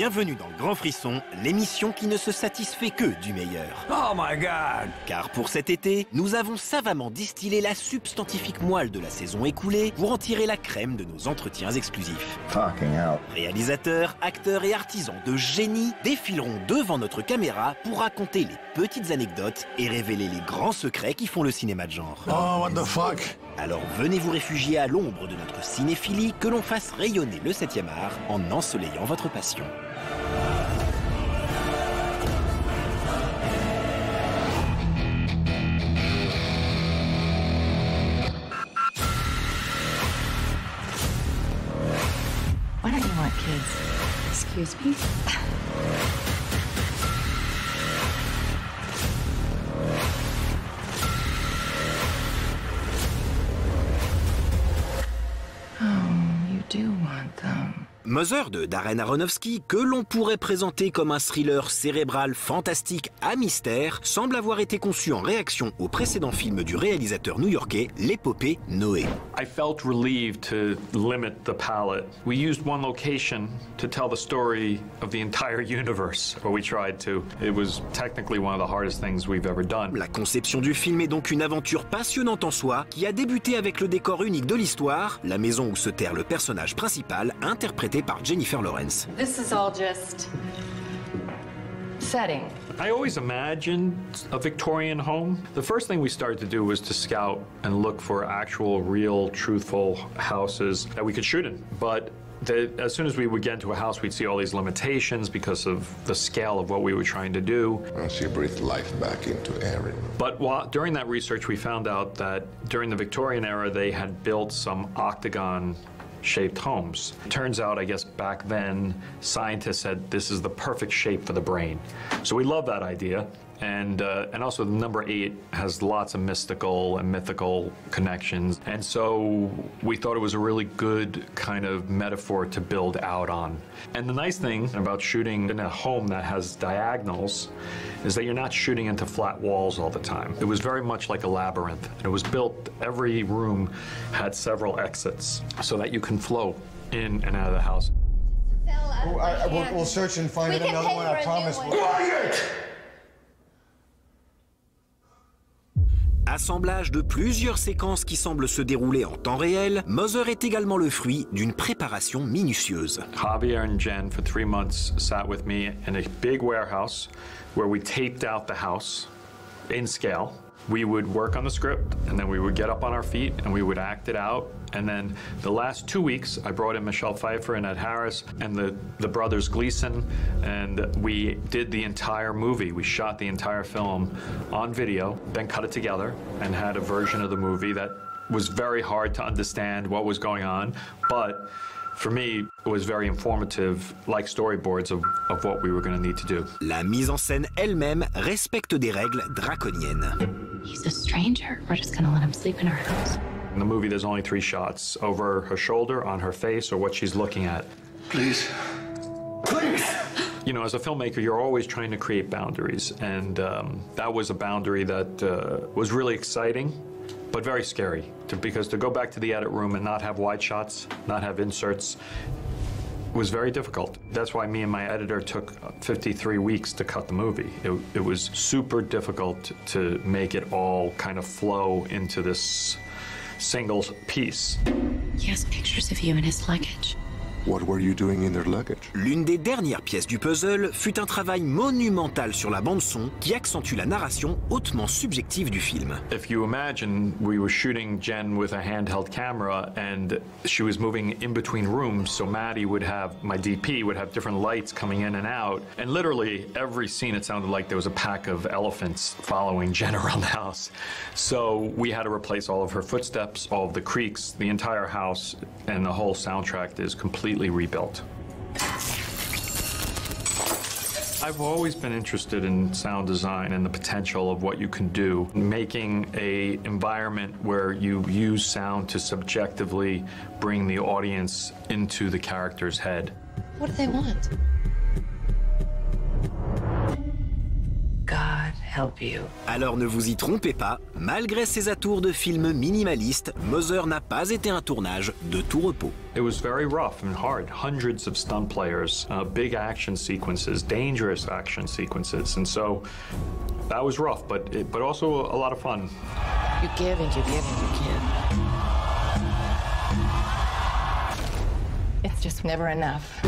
Bienvenue dans le Grand Frisson, l'émission qui ne se satisfait que du meilleur. Oh my God! Car pour cet été, nous avons savamment distillé la substantifique moelle de la saison écoulée pour en tirer la crème de nos entretiens exclusifs. Fucking hell. Réalisateurs, acteurs et artisans de génie défileront devant notre caméra pour raconter les petites anecdotes et révéler les grands secrets qui font le cinéma de genre. Oh, what the fuck? Alors venez vous réfugier à l'ombre de notre cinéphilie, que l'on fasse rayonner le 7e art en ensoleillant votre passion. Why don't you want kids? Excuse me? Mother de Darren Aronofsky, que l'on pourrait présenter comme un thriller cérébral fantastique à mystère, semble avoir été conçu en réaction au précédent film du réalisateur new-yorkais, l'épopée Noé. I felt relieved to limit the palette. We used one location to tell the story of the entire universe, or we tried to. It was technically one of the hardest things we've ever done. La conception du film est donc une aventure passionnante en soi, qui a débuté avec le décor unique de l'histoire, la maison où se terre le personnage principal, interprété par Jennifer Lawrence. This is all just setting. I always imagined a Victorian home. The first thing we started to do was to scout and look for actual, real, truthful houses that we could shoot in. But as soon as we would get into a house, we'd see all these limitations because of the scale of what we were trying to do. And she breathed life back into Erin. But during that research, we found out that during the Victorian era, they had built some octagon-shaped homes. Turns out, I guess back then, scientists said this is the perfect shape for the brain. So we love that idea. And also the number 8 has lots of mystical and mythical connections. And so we thought it was a really good kind of metaphor to build out on. And the nice thing about shooting in a home that has diagonals is that you're not shooting into flat walls all the time. It was very much like a labyrinth. And it was built, every room had several exits so that you can flow in and out of the house. We'll search and find another one, I promise. Quiet! Assemblage de plusieurs séquences qui semblent se dérouler en temps réel, Mother est également le fruit d'une préparation minutieuse. Javier and Jen, for 3 months, sat with me in a big warehouse where we taped out the house in scale. We would work on the script, and then we would get up on our feet, and we would act it out. And then the last 2 weeks, I brought in Michelle Pfeiffer and Ed Harris and the brothers Gleeson, and we did the entire movie. We shot the entire film on video, then cut it together, and had a version of the movie that was very hard to understand what was going on, but for me, it was very informative, like storyboards of what we were going to need to do. La mise en scène elle-même respecte des règles draconiennes. He's a stranger. We're just gonna let him sleep in our house. In the movie, there's only 3 shots: over her shoulder, on her face, or what she's looking at. Please. Please! You know, as a filmmaker, you're always trying to create boundaries, and that was a boundary that was really exciting, but very scary, because to go back to the edit room and not have wide shots, not have inserts, was very difficult. That's why me and my editor took 53 weeks to cut the movie. It was super difficult to make it all kind of flow into this single piece. He has pictures of you in his luggage. What were you doing in their luggage? L'une des dernières pièces du puzzle fut un travail monumental sur la bande-son qui accentue la narration hautement subjective du film. If you imagine, we were shooting Jen with a handheld camera and she was moving in between rooms, so Maddie would have, my DP would have different lights coming in and out, and literally every scene it sounded like there was a pack of elephants following Jen around the house. So we had to replace all of her footsteps, all of the creaks, the entire house, and the whole soundtrack is completely rebuilt. I've always been interested in sound design and the potential of what you can do, making an environment where you use sound to subjectively bring the audience into the character's head. What do they want? God help you. Alors ne vous y trompez pas, malgré ses atours de film minimaliste, Mother n'a pas été un tournage de tout repos. It was very rough and hard. Hundreds of stunt players, big action sequences, dangerous action sequences, and so that was rough, but also a lot of fun. You give and you give and you give. It's just never enough.